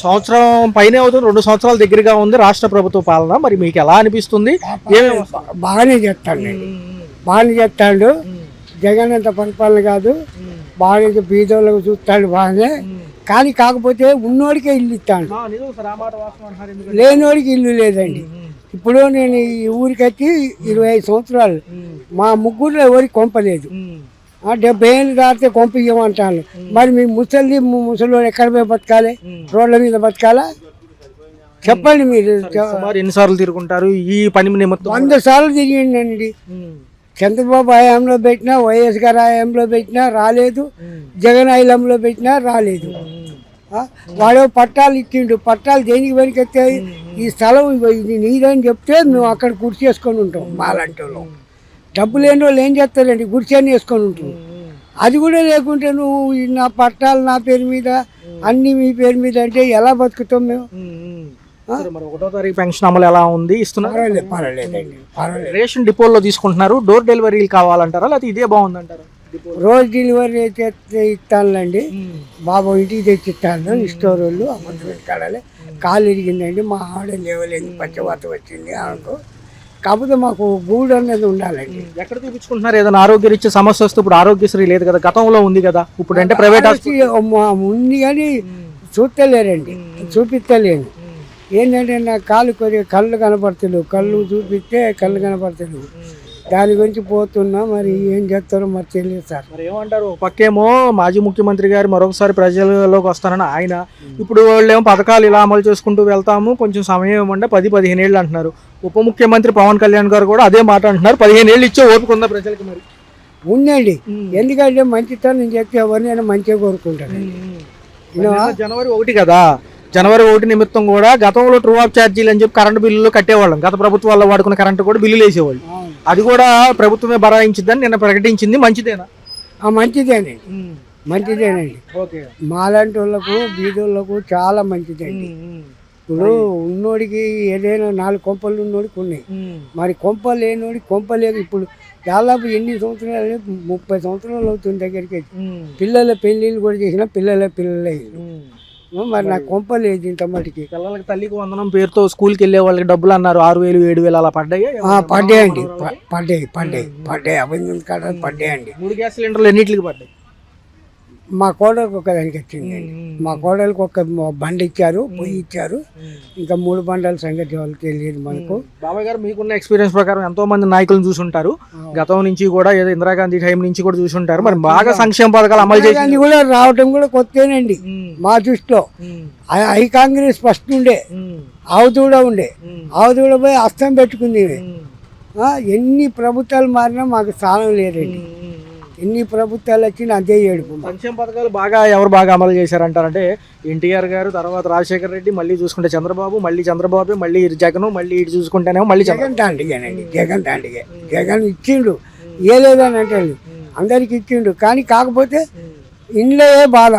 సంవత్సరం పైనే అవుతుంది, 2 సంవత్సరాల దగ్గరగా ఉంది రాష్ట్ర ప్రభుత్వ పాలన. మరి మీకు ఎలా అనిపిస్తుంది? బాగానే చేస్తాడు, బాగానే చేస్తాడు. జగన్ అంత పరిపాలన కాదు, బాగా బీదోళ్ళకు చూస్తాడు బాగానే. కానీ కాకపోతే ఉన్నోడికే ఇల్లు ఇస్తాడు, లేనోడికి ఇల్లు లేదండి. ఇప్పుడు నేను ఈ ఊరికి వచ్చి 25 సంవత్సరాలు, మా ముగ్గురులో ఎవరికి కొంపలేదు. 70 ఏళ్ళు దాటితే కొంప ఇవ్వమంటాను. మరి మీ ముసలి ఎక్కడ పోయి బతకాలి? రోడ్ల మీద బతకాలా? చెప్పండి మీరు. ఎన్నిసార్లు తిరుగుంటారు ఈ పని నిమిత్తం? 100 సార్లు తిరిగిండండి. చంద్రబాబు హయాంలో పెట్టినా, వైఎస్ గారి హయాంలో పెట్టినా రాలేదు, జగన్ హయాంలో పెట్టినా రాలేదు. వాడు పట్టాలు ఇచ్చిండు. పట్టాలు దేనికి పనికొస్తాయి? ఈ స్థలం ఇది నీదని చెప్తే మేము అక్కడ గుర్తు చేసుకొని ఉంటాం. మాలాంటి వాళ్ళు డబ్బు లేని వాళ్ళు ఏం చేస్తారండి? గుర్చని వేసుకొని ఉంటాం. అది కూడా లేకుంటే నువ్వు నా పట్టాలు నా పేరు మీద, అన్ని మీ పేరు మీద అంటే ఎలా బతుకుతాం మేము? 1వ తారీఖు పెన్షన్ అమలు ఎలా ఉంది? ఇస్తున్నారు? పర్వాలేదండి, పర్వాలేదు. రేషన్ డిపోలో తీసుకుంటున్నారు. డోర్ డెలివరీలు కావాలంటారా, లేకపోతే ఇదే బాగుందంటారా? రోజు డెలివరీ అయితే ఇస్తానులేండి, బాబు ఇంటికి తెచ్చి ఇస్తాను. స్టోర్ వాళ్ళు అమౌంట్ పెట్టాలి. కాలు ఇరిగిందండి, మా ఆవిడ లేవలేదు, పచ్చవాత వచ్చింది ఆమెకు. కాకపోతే మాకు గూడు అనేది ఉండాలండి. ఎక్కడ చూపించుకుంటున్నారు? ఏదైనా ఆరోగ్యరీత్యా సమస్య వస్తే ఇప్పుడు ఆరోగ్యశ్రీ లేదు కదా, గతంలో ఉంది కదా, ఇప్పుడు అంటే ప్రైవేట్ ఉంది కానీ చూస్తలేరండి, చూపిస్తలేను. ఏంటంటే నా కాలు కళ్ళు కనపడతలేవు, కళ్ళు చూపిస్తే కళ్ళు కనపడతలేవు. దాని గురించి పోతున్నా, మరి ఏం చేస్తారో మరి తెలియదు సార్. మరి ఏమంటారు? పక్కేమో మాజీ ముఖ్యమంత్రి గారు మరొకసారి ప్రజల్లోకి వస్తారని ఆయన, ఇప్పుడు వాళ్ళు ఏమో పథకాలు ఇలా అమలు చేసుకుంటూ వెళ్తాము, కొంచెం సమయం ఇవ్వండి, 10-15 ఏళ్ళు అంటున్నారు. ఉప ముఖ్యమంత్రి పవన్ కళ్యాణ్ గారు కూడా అదే మాట అంటున్నారు. 15 ఏళ్ళు ఇచ్చే ఓపిక ఉందా ప్రజలకి? మరి ఉందండి, ఎందుకంటే మంచితనం చెప్తే ఎవరినైనా మంచిగా కోరుకుంటాను. జనవరి 1 కదా, జనవరి 1 నిమిత్తం కూడా గతంలో ట్రూ ఆఫ్ ఛార్జీలు అని చెప్పి కరెంటు బిల్లులు కట్టేవాళ్ళం. గత ప్రభుత్వాల్లో వాడుకున్న కరెంటు కూడా బిల్లులు వేసేవాళ్ళు. అది కూడా ప్రభుత్వమే భరాయించిద్దని నిన్న ప్రకటించింది. మంచిదేనా? మంచిదేనండి, మంచిదేనండి. మాలాంటి వాళ్ళకు, బీదోళ్ళకు చాలా మంచిదండి. ఇప్పుడు ఉన్నోడికి ఏదైనా 4 కొంపలు ఉన్నోడికి ఉన్నాయి, మరి కొంప లేనోడికి కొంప లేదు. ఇప్పుడు దాదాపు ఎన్ని సంవత్సరాలు? 30 సంవత్సరాలు అవుతుంది దగ్గరికి. పిల్లల పెళ్ళిళ్ళు కూడా చేసిన పిల్లలే. మరి నాకు కొంప లేదు ఇంత మటుకి. పిల్లలకి తల్లికి వందనం పేరుతో స్కూల్కి వెళ్ళే వాళ్ళకి డబ్బులు అన్నారు, 6,000 7,000 అలా పడ్డాయి. పడ్డాయండి, పడ్డాయి. అభివృద్ధి కాడ పడ్డాయండి. 3 గ్యాస్ సిలిండర్లు ఎన్నింటికి పడ్డాయి? మా కోడలకు ఒక దానికి వచ్చిందండి. మా కోడలకు ఒక బండి ఇచ్చారు, పొయ్యి ఇచ్చారు. ఇంకా 3 బండాల సంగతి వాళ్ళకి తెలియదు మనకు. బాబాయ్ గారు, మీకున్న ఎక్స్పీరియన్స్ ప్రకారం ఎంతో మంది నాయకులను చూసుంటారు. గతం నుంచి కూడా, ఏదో ఇందిరాగాంధీ టైం నుంచి కూడా చూసుంటారు. మరి బాగా సంక్షేమ పథకాలు అమలు చేసి కూడా రావటం కూడా కొత్తేనండి మా దృష్టిలో. హై కాంగ్రెస్ ఫస్ట్ ఉండే, ఆవుదూడ ఉండే, ఆవుదూడ పోయి అస్తం పెట్టుకుంది. ఎన్ని ప్రభుత్వాలు మారినా మాకు స్థానం లేదండి. ఎన్ని ప్రభుత్వాలు వచ్చినా అదే ఏడుపు. సంక్షేమ పథకాలు ఎవరు బాగా అమలు చేశారంటారంటే ఎన్టీఆర్ గారు, తర్వాత రాజశేఖర రెడ్డి, మళ్ళీ చూసుకుంటే చంద్రబాబు, మళ్ళీ చంద్రబాబు, మళ్ళీ జగన్, మళ్ళీ ఇటు చూసుకుంటేనేమో మళ్ళీ జగన్ తాండిగానండి. జగన్ ఇచ్చిండు, ఏ లేదని అంటే అందరికి ఇచ్చిండు. కానీ కాకపోతే ఇండ్లే బాధ,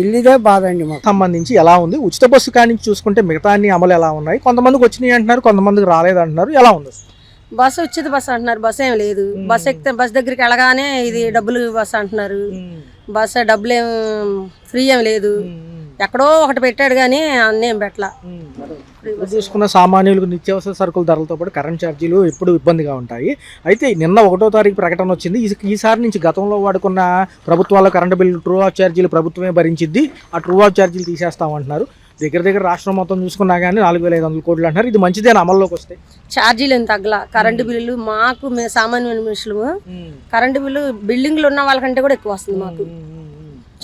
ఇల్లుదే బాధ అండి. మాకు సంబంధించి ఎలా ఉంది? ఉచిత బస్సు కానించి చూసుకుంటే మిగతా అన్ని అమలు ఎలా ఉన్నాయి? కొంతమందికి వచ్చినాయి అంటున్నారు, కొంతమందికి రాలేదు అంటున్నారు. ఎలా ఉంది? బస్సు ఉచిత బస్సు అంటున్నారు, బస్సు ఏం లేదు. బస్సు ఎక్కితే బస్ దగ్గరికి వెళ్ళగానే ఇది డబ్బులు బస్సు అంటున్నారు. బస్సు డబ్బులు ఏం ఫ్రీ ఏం లేదు. ఎక్కడో ఒకటి పెట్టాడు కానీ అన్నేం పెట్టలా. చూసుకున్న సామాన్యులకు నిత్యావసర సరుకుల ధరలతో పాటు కరెంట్ ఛార్జీలు ఎప్పుడు ఇబ్బందిగా ఉంటాయి. అయితే నిన్న 1వ తారీఖు ప్రకటన వచ్చింది. ఈసారి నుంచి గతంలో వాడుకున్న ప్రభుత్వాల కరెంటు బిల్లు ట్రూ ఆఫ్ ఛార్జీలు ప్రభుత్వమే భరించిద్ది, ఆ ట్రూ ఆఫ్ ఛార్జీలు తీసేస్తామంటున్నారు. దగ్గర రాష్ట్రం మొత్తం చూసుకున్నా కానీ 4,500 కోట్లు అంటారు. ఇది మంచిదేనా అమల్లోకి వస్తే? ఛార్జీలు ఏం తగ్గల. కరెంటు బిల్లులు మాకు సామాన్య మనుషులు కరెంటు బిల్లు బిల్డింగ్లు ఉన్న వాళ్ళకంటే కూడా ఎక్కువ వస్తుంది. మాకు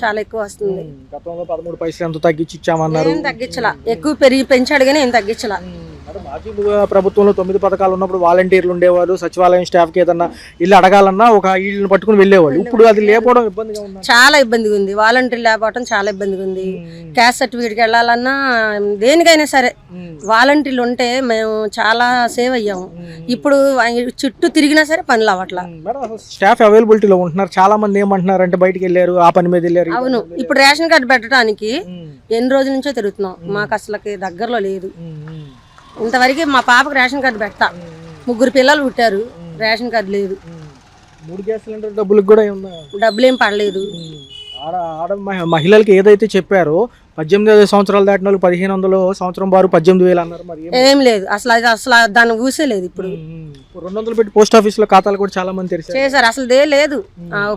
చాలా ఎక్కువ వస్తుంది. గతంలో 13 పైసలు ఎంత తగ్గించి ఇచ్చామన్నారు. ఏం తగ్గించలా, ఎక్కువ పెంచాడు కానీ ఏం తగ్గించలా. మాజీ ప్రభుత్వంలో 9 పథకాలు ఉన్నప్పుడు వాలంటీర్లు ఉండేవాళ్ళు. సచివాలయం స్టాఫ్కి ఏదన్నా ఇల్లు అడగాలన్నా ఒక ఇల్లుని పట్టుకుని వెళ్ళేవాళ్ళు. ఇప్పుడు అది లేకపోవడం ఇబ్బందిగా ఉంది, చాలా ఇబ్బందిగా ఉంది. వాలంటీర్ లేకపోవడం చాలా ఇబ్బందిగా ఉంది. క్యాస్ట్ సర్టిఫికేట్కి వెళ్ళాలన్నా దేనికైనా సరే వాలంటీర్లు ఉంటే మేము చాలా సేవ్ అయ్యాము. ఇప్పుడు చుట్టూ తిరిగినా సరే పనులు అవ్వట్లా. స్టాఫ్ అవైలబిలిటీలో ఉంటున్నారు. చాలా మంది ఏమంటున్నారు అంటే బయటకు వెళ్ళారు, ఆ పని మీద వెళ్ళారు. అవును, ఇప్పుడు రేషన్ కార్డు పెట్టడానికి ఎన్ని రోజుల నుంచో తిరుగుతున్నాం. మాకు అసలుకి దగ్గరలో లేదు. ఇంతవరకు మా పాపకు రేషన్ కార్డు పెడతా, 3 పిల్లలు పుట్టారు, రేషన్ కార్డు లేదు. 3 గ్యాస్ సిలిండర్ డబ్బులకు కూడా డబ్బులు ఏం పడలేదు. మహిళలకి ఏదైతే చెప్పారో 18 సంవత్సరాలు దాటిన వాళ్ళు 1500 సంవత్సరం బారు 18,000 అన్నారు. మరి ఏం లేదు అసలు, అది అసలు దాన్ని ఊసేలేదు ఇప్పుడు. 200 పెట్టి పోస్ట్ ఆఫీస్ లో ఖాతాలు కూడా చాలా మంది తెరిచారు. చేశారు, అసలు దే లేదు.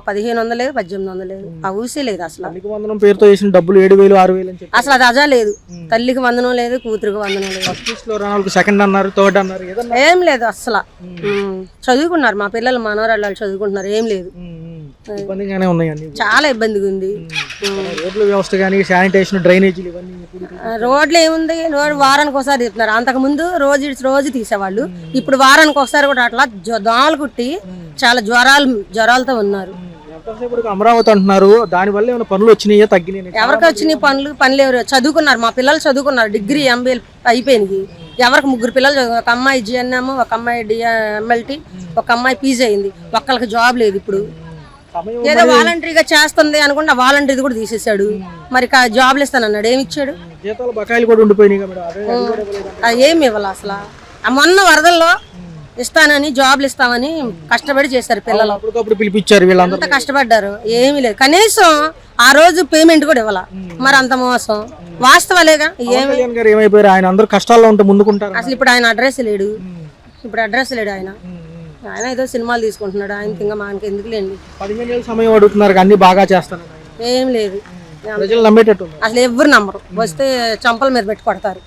1500 లేదు, 1800 లేదు, ఆ ఊసే లేదు అసలు. తల్లికి వందనం పేరుతో చేసిన డబ్బులు 7,000 6,000 అని చెప్పి అసలు అది అజా లేదు. తల్లికి వందనం లేదు, కూతురికి వందనం లేదు. ఫస్ట్ లిస్ట్ లో రానాలకు సెకండ్ అన్నారు, థర్డ్ అన్నారు, ఏదన్నా ఏం లేదు అసలు. చదువుకున్నారు మా పిల్లలు, మనవరాళ్ళు చదువుకుంటున్నారు, ఏం లేదు. ఇబ్బందిగానే ఉన్నాయి అన్ని. చాలా ఇబ్బందిగా ఉంది. రోడ్ల వ్యవస్థ కానీ, శానిటేషన్, డ్రైనేజీలు ఇవన్నీ రోడ్లు ఏముంది, రోడ్ వారానికి ఒకసారి తీస్తున్నారు. అంతకు ముందు రోజు తీసేవాళ్ళు, ఇప్పుడు వారానికి ఒకసారి కూడా అట్లా దోమలు కుట్టి చాలా జ్వరాలతో ఉన్నారు. ఎంతసేపు అమరావతి అంటున్నారు, దాని వల్ల ఏమైనా పనులు వచ్చినాయా తగ్గినాయి? ఎవరికి వచ్చినాయి పనులు ఎవరు చదువుకున్నారు, మా పిల్లలు చదువుకున్నారు, డిగ్రీ MBA అయిపోయింది. ఎవరికి 3 పిల్లలు, ఒక అమ్మాయి GNM, ఒక అమ్మాయి MLT, ఒక అమ్మాయి PG అయింది. ఒక్కళ్ళకి జాబ్ లేదు. ఇప్పుడు ఏదో వాలంటరీగా చేస్తుంది అనుకుంటే వాలంటరీ కూడా తీసేసాడు. మరి జాబ్లు ఇస్తానన్నాడు, ఏమి ఇచ్చాడు? జీతాలు బకాయిలు కూడా ఉండిపోయినాయి. ఏమి ఇవ్వాలి అసలు. మొన్న వరదల్లో ఇస్తానని, జాబ్లు ఇస్తామని కష్టపడి చేశారు పిల్లలు. అప్పటికప్పుడు పిలిపించారు, వీళ్ళందరూ అంత కష్టపడ్డారు, ఏమీ లేదు. కనీసం ఆ రోజు పేమెంట్ కూడా ఇవ్వాల. మరి అంత మోసం వాస్తవాలేగా. ఏమైపోయారు? ఆయన అందరూ కష్టాల్లో ఉంటే ముందుకుంటారు. అసలు ఇప్పుడు ఆయన అడ్రస్ లేడు. ఆయన ఏదో సినిమాలు తీసుకుంటున్నాడు. ఆయనకి ఇంకా మనకి ఎందుకు లేండి. 15 ఏళ్ళ సమయం అడుగుతున్నారు, అన్ని బాగా చేస్తాను. ఏం లేదు, ప్రజలు నమ్మేటట్టు అసలు ఎవ్వరు నమ్మరు. వస్తే చంపల మీద పెట్టి కొడతారు.